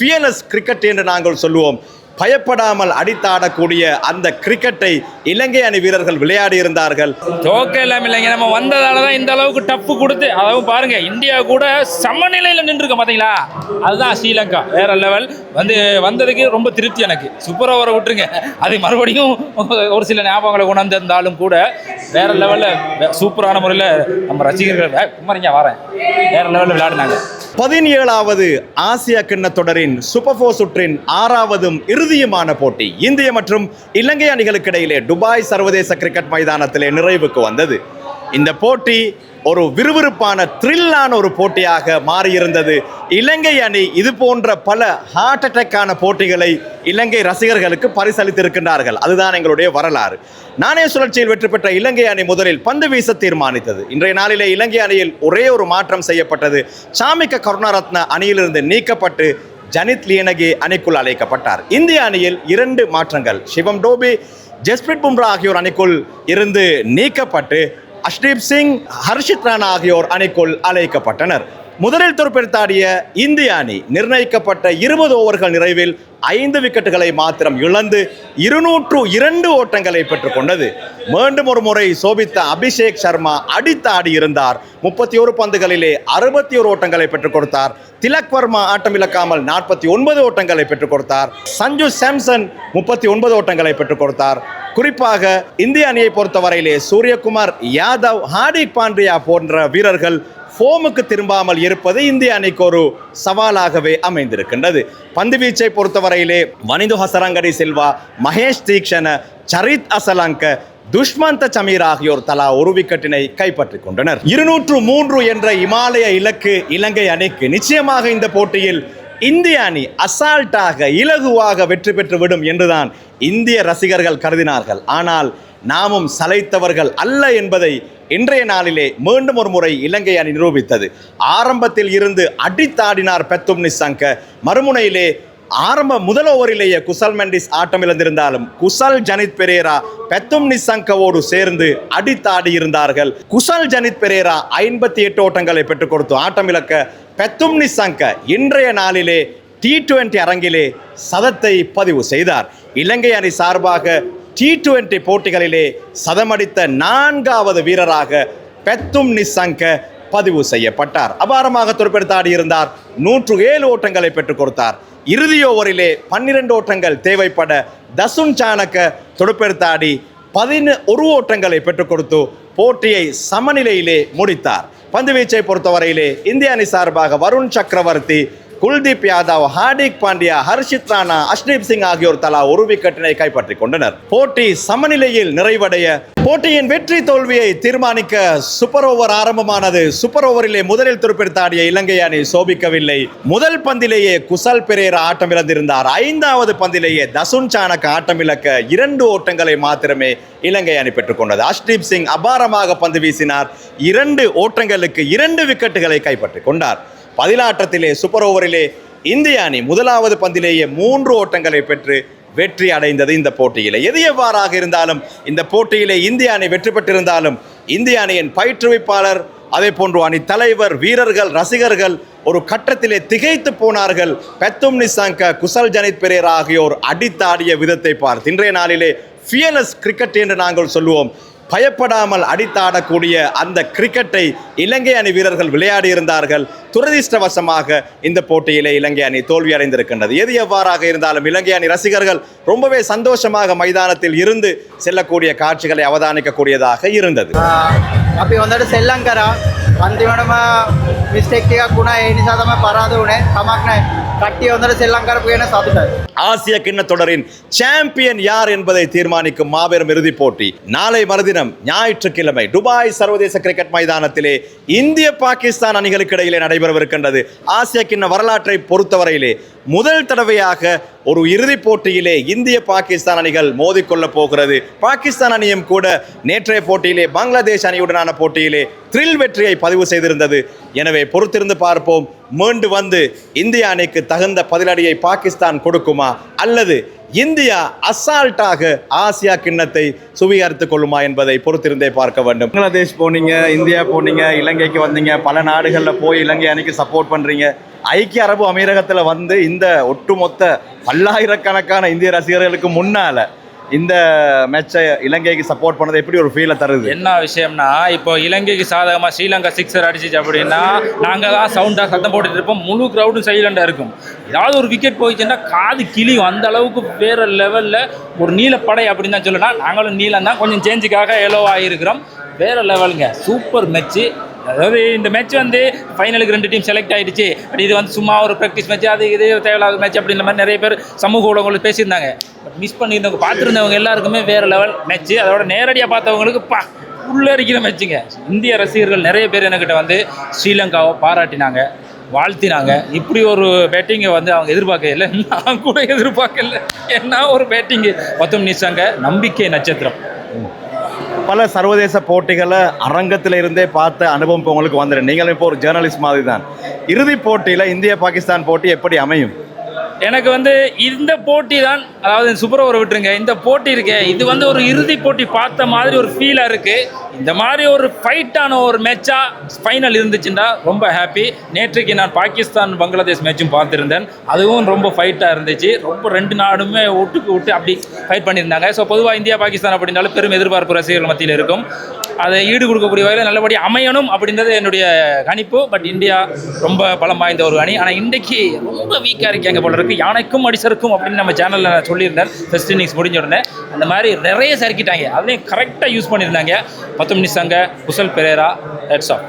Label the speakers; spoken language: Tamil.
Speaker 1: ஃபியர்லெஸ் கிரிக்கெட் என்று நாங்கள் சொல்லுவோம். பயப்படாமல் அடித்தாடக்கூடிய அந்த கிரிக்கெட்டை இலங்கை அணி வீரர்கள் விளையாடி இருந்தார்கள்.
Speaker 2: தோக்க இல்லாமல் இல்லைங்க, நம்ம வந்ததால தான் இந்த அளவுக்கு டப்பு கொடுத்து, அதாவது பாருங்க இந்தியா கூட சமநிலையில் நின்றுருக்கோம் பார்த்தீங்களா, அதுதான் ஸ்ரீலங்கா வேற லெவல். வந்ததுக்கு ரொம்ப திருப்தி எனக்கு. சூப்பர் ஓவரை விட்டுருங்க, அது மறுபடியும் ஒரு சில ஞாபகங்களை உணர்ந்திருந்தாலும் கூட வேற லெவலில் சூப்பரான முறையில் நம்ம ரசிகர்கள் குமாரிங்க வரேன் வேற லெவலில் விளையாடினாங்க.
Speaker 1: 17வது ஆசிய கிண்ண தொடரின் சூப்பர் 4 சுற்றின் 6வதும் இறுதியுமான போட்டி இந்திய மற்றும் இலங்கை அணிகளுக்கு இடையிலே துபாய் சர்வதேச கிரிக்கெட் மைதானத்திலே நிறைவுக்கு வந்தது. இந்த போட்டி ஒரு விறுவிறுப்பான த்ரில்லான ஒரு போட்டியாக மாறியிருந்தது. இலங்கை அணி இது போன்ற பல ஹார்ட் அட்டாக்கான போட்டிகளை இலங்கை ரசிகர்களுக்கு பரிசளித்திருக்கின்றார்கள். அதுதான் எங்களுடைய வரலாறு. நாணய சுழற்சியில் வெற்றி பெற்ற இலங்கை அணி முதலில் பந்து வீச தீர்மானித்தது. இன்றைய நாளிலே இலங்கை அணியில் ஒரே ஒரு மாற்றம் செய்யப்பட்டது. சாமிக்க கருணாரத்ன அணியிலிருந்து நீக்கப்பட்டு ஜனித் லியனகே அணிக்குள் அழைக்கப்பட்டார். இந்திய அணியில் 2 மாற்றங்கள். சிவம் டோபி, ஜஸ்பிரிட் பும்ரா ஆகியோர் அணிக்குள் இருந்து நீக்கப்பட்டு அஷ்தீப் சிங், ஹர்ஷித் ராணா ஆகியோர் அணிக்குள் அழைக்கப்பட்டனர். முதலில் பொறுப்பெடுத்தாடிய இந்திய அணி நிர்ணயிக்கப்பட்ட 20 ஓவர்கள் நிறைவில் 5 விக்கெட்டுகளை மாத்திரம் இழந்து 202 ஓட்டங்களை பெற்றுக் கொண்டது. மீண்டும் ஒரு முறை சோபித்த அபிஷேக் சர்மா அடித்தாடி இருந்தார். 31 பந்துகளிலே 61 ஓட்டங்களை பெற்றுக் கொடுத்தார். திலக் வர்மா ஆட்டமிழக்காமல் 49 ஓட்டங்களை பெற்றுக் கொடுத்தார். சஞ்சு சாம்சன் 39 ஓட்டங்களை பெற்றுக் கொடுத்தார். குறிப்பாக இந்திய அணியை பொறுத்தவரையிலே சூரியகுமார் யாதவ், ஹார்திக் பாண்டியா போன்ற வீரர்கள் ஃபோமுக்கு திரும்பாமல் இருப்பது இந்திய அணிக்கு ஒரு சவாலாகவே அமைந்திருக்கின்றது. பந்து வீச்சை பொறுத்தவரையிலே வனிது ஹசரங்கடி சில்வா, மகேஷ் தீக்ஷண, சரித் அசலங்க, துஷ்மந்த சமீர் ஆகியோர் தலா ஒரு விக்கெட்டினை கைப்பற்றிக் கொண்டனர். 203 என்ற இமாலய இலக்கு இலங்கை அணிக்கு. நிச்சயமாக இந்த போட்டியில் இந்திய அணி அசால்ட்டாக இலகுவாக வெற்றி பெற்று விடும் என்றுதான் இந்திய ரசிகர்கள் கருதினார்கள். ஆனால் நாமும் சளைத்தவர்கள் அல்ல என்பதை இன்றைய நாளிலே மீண்டும் ஒரு முறை இலங்கை அணி நிரூபித்தது. ஆரம்பத்தில் இருந்து அடித்தாடினார் பெத்தும் நிசங்க. மறுமுனையிலே முதல் ஓவரிலேயே குசல் மெண்டிஸ் ஆட்டமிழந்திருந்தாலும் குசல் ஜனித் பெரேரா பெத்தும் நிசங்கவோடு சேர்ந்து அடித்தாடி இருந்தார்கள். குசல் ஜனித் பெரேரா 58 ஓட்டங்களை பெற்றுக் கொடுத்து ஆட்டமிழக்க பெத்தும் நிசங்க இன்றைய நாளிலே T20 அரங்கிலே சதத்தை பதிவு செய்தார். இலங்கை அணி சார்பாக T20 போட்டிகளிலே சதமடித்த 4வது வீரராக பெத்தும் நிசங்க பதிவு செய்யப்பட்டார். அபாரமாக பொறுப்பெடுத்தாடி இருந்தார். 107 ஓட்டங்களை பெற்றுக் கொடுத்தார். இறுதி ஓவரிலே 12 ஓட்டங்கள் தேவைப்பட தசுன் சாணக்க பொறுப்பெடுத்தாடி 11 ஓட்டங்களை பெற்றுக் கொடுத்து போட்டியை சமநிலையிலே முடித்தார். பந்து வீச்சை பொறுத்தவரையிலே இந்திய அணி சார்பாக வருண் சக்கரவர்த்தி, குல்தீப் யாதவ், ஹார்திக் பாண்டியா, ஹர்ஷித் ராணா, அஷ்தீப் சிங் ஆகியோர் தலா ஒரு விக்கெட்டினை கைப்பற்றிக் கொண்டனர். போட்டி சமநிலையில் நிறைவடைய போட்டியின் வெற்றி தோல்வியை தீர்மானிக்க சூப்பர் ஓவர் ஆரம்பமானது. சூப்பர் ஓவரிலே முதலில் பொறுப்பெடுத்தாடிய இலங்கை அணி சோபிக்கவில்லை. முதல் பந்திலேயே குசல் பெரேரா ஆட்டமிழந்திருந்தார். 5வது பந்திலேயே தசுன் சாணக்க ஆட்டமிழக்க 2 ஓட்டங்களை மாத்திரமே இலங்கை அணி பெற்றுக் கொண்டது. அஷ்தீப் சிங் அபாரமாக பந்து வீசினார். 2 ஓட்டங்களுக்கு 2 விக்கெட்டுகளை கைப்பற்றிக் கொண்டார். பதிலாட்டத்திலே சூப்பர் ஓவரிலே இந்திய அணி முதலாவது பந்திலேயே 3 ஓட்டங்களை பெற்று வெற்றி அடைந்தது. இந்த போட்டியிலே எது எவ்வாறாக இருந்தாலும் இந்த போட்டியிலே இந்திய அணி வெற்றி பெற்றிருந்தாலும் இந்திய அணியின் பயிற்றுவிப்பாளர், அதே போன்று அணி தலைவர், வீரர்கள், ரசிகர்கள் ஒரு கட்டத்திலே திகைத்து போனார்கள். பெத்தும் நிசங்க, குசல் ஜனித் பெரேரா ஆகியோர் அடித்தாடிய விதத்தை பார்த்து இன்றைய நாளிலே ஃபியர்லெஸ் கிரிக்கெட் என்று நாங்கள் சொல்லுவோம். பயப்படாமல் அடித்தாடக்கூடிய அந்த கிரிக்கெட்டை இலங்கை அணி வீரர்கள் விளையாடி இருந்தார்கள். துரதிர்ஷ்டவசமாக இந்த போட்டியிலே இலங்கை அணி தோல்வி அடைந்திருக்கின்றது. எது எவ்வாறாக இருந்தாலும் இலங்கை அணி ரசிகர்கள் ரொம்பவே சந்தோஷமாக மைதானத்தில் இருந்து செல்லக்கூடிய காட்சிகளை அவதானிக்கக்கூடியதாக இருந்தது.
Speaker 3: අපි හොඳට සෙල්ලම් කරා අන්තිමටම මිස්ටේක් එකක් වුණා ඒ නිසා තමයි පරාද වුණේ කමක් නැහැ කට්ටිය හොඳට සෙල්ලම් කරපු කියන සතුටයි.
Speaker 1: ஆசிய கிண்ண தொடரின் சாம்பியன் யார் என்பதை தீர்மானிக்கும் மாபெரும் இறுதிப் போட்டி நாளை மறுதினம் ஞாயிற்றுக்கிழமை துபாய் சர்வதேச கிரிக்கெட் மைதானத்திலே இந்திய பாகிஸ்தான் அணிகளுக்கு இடையிலே நடைபெறவிருக்கின்றது. ஆசிய கிண்ண வரலாற்றை பொறுத்தவரையிலே முதல் தடவையாக ஒரு இறுதிப் போட்டியிலே இந்திய பாகிஸ்தான் அணிகள் மோதிக்கொள்ள போகிறது. பாகிஸ்தான் அணியும் கூட நேற்றைய போட்டியிலே பங்களாதேஷ் அணியுடனான போட்டியிலே த்ரில் வெற்றியை பதிவு செய்திருந்தது. எனவே பொறுத்திருந்து பார்ப்போம். மீண்டு வந்து இந்திய அணிக்கு தகுந்த பதிலடியை பாகிஸ்தான் கொடுக்குமா அல்லது இந்தியா அசால்ட்டாக ஆசியா கிண்ணத்தை சுவீகரித்துக் கொள்ளுமா என்பதை பொறுத்திருந்தே பார்க்க வேண்டும். பங்களாதேஷ் போனீங்க, இந்தியா போனீங்க, இலங்கைக்கு வந்தீங்க, பல நாடுகளில் போய் இலங்கை அணிக்கு சப்போர்ட் பண்ணுறீங்க. ஐக்கிய அரபு அமீரகத்தில் வந்து இந்த ஒட்டுமொத்த பல்லாயிரக்கணக்கான இந்திய ரசிகர்களுக்கு முன்னால் இந்த மேட்சை இலங்கைக்கு சப்போர்ட் பண்ணது எப்படி ஒரு ஃபீலை தருது?
Speaker 2: என்ன விஷயம்னா, இப்போ இலங்கைக்கு சாதகமாக ஸ்ரீலங்கா 6 அடிச்சிச்சு அப்படின்னா நாங்கள் தான் சவுண்டாக சத்தம் போட்டுட்டு இருப்போம், முழு க்ரௌடும் சைலண்டாக இருக்கும். ஏதாவது ஒரு விக்கெட் போயிடுச்சுன்னா காது கிளியும். அந்த அளவுக்கு வேறு லெவலில் ஒரு நீலப்படை அப்படின்னு தான் சொல்லலாம். நாங்களும் நீளம் தான், கொஞ்சம் சேஞ்சுக்காக எல்லோவாக இருக்கிறோம். வேறு லெவலுங்க, சூப்பர் மேட்ச்சு. அதாவது இந்த மேட்ச் வந்து ஃபைனலுக்கு 2 டீம் செலக்ட் ஆகிடுச்சு. பட் இது வந்து சும்மா ஒரு ப்ராக்டிஸ் மேட்ச், அது இது தேவையில்லாத மேட்ச் அப்படின்ற மாதிரி நிறைய பேர் சமூக ஊடகங்கள் பேசியிருந்தாங்க. பட் மிஸ் பண்ணியிருந்தவங்க, பார்த்துருந்தவங்க எல்லாருக்குமே வேறு லெவல் மேட்ச்சு. அதோட நேரடியாக பார்த்தவங்களுக்கு உள்ளடிக்கிற மேட்ச்சுங்க. இந்திய ரசிகர்கள் நிறைய பேர் என்கிட்ட வந்து ஸ்ரீலங்காவை பாராட்டினாங்க, வாழ்த்தினாங்க. இப்படி ஒரு பேட்டிங்கை வந்து அவங்க எதிர்பார்க்க இல்லை, நான் கூட எதிர்பார்க்கல. என்ன ஒரு பேட்டிங்கு! 10 நிமிஷங்க, நம்பிக்கை நட்சத்திரம்.
Speaker 1: பல சர்வதேச போட்டிகளை அரங்கத்தில் இருந்தே பார்த்த அனுபவம் இப்போ உங்களுக்கு வந்துடும். நீங்களும் இப்போ ஒரு ஜேர்னலிஸ்ட் மாதிரி தான். இறுதிப் போட்டியில் இந்தியா பாகிஸ்தான் போட்டி எப்படி அமையும்?
Speaker 2: எனக்கு வந்து இந்த போட்டி தான், அதாவது சூப்பர் ஓவரை விட்டுருங்க, இந்த போட்டி இருக்கே, இது வந்து ஒரு இறுதி போட்டி பார்த்த மாதிரி ஒரு ஃபீலாக இருக்குது. இந்த மாதிரி ஒரு ஃபைட்டான ஒரு மேட்சாக ஃபைனல் இருந்துச்சுன்னா ரொம்ப ஹாப்பி. நேற்றைக்கு நான் பாகிஸ்தான் பங்களாதேஷ் மேட்சும் பார்த்துருந்தேன், அதுவும் ரொம்ப ஃபைட்டாக இருந்துச்சு. ரொம்ப 2 நாடுமே விட்டு அப்படி ஃபைட் பண்ணியிருந்தாங்க. ஸோ பொதுவாக இந்தியா பாகிஸ்தான் அப்படின்னாலும் பெரும் எதிர்பார்ப்பு ரசிகர்கள் மத்தியில் இருக்கும். அதை ஈடு கொடுக்கக்கூடிய வகையில் நல்லபடியாக அமையணும் அப்படின்றது என்னுடைய கணிப்பு. பட் இந்தியா ரொம்ப பலம் வாய்ந்த ஒரு அணி. ஆனால் இன்றைக்கி ரொம்ப வீக்காக இருக்காங்க போல இருக்குது. யானைக்கும் அடிசருக்கும் அப்படின்னு நம்ம சேனலில் நான் சொல்லியிருந்தேன். ஃபர்ஸ்ட் இன்னிங்ஸ் முடிஞ்ச உடனே அந்த மாதிரி நிறைய சறுக்கிட்டாங்க, அதையும் கரெக்டாக யூஸ் பண்ணியிருந்தாங்க. 10 நிமிஷங்க, குசல் பெரேரா, ஹெட்ஸ் ஆஃப்.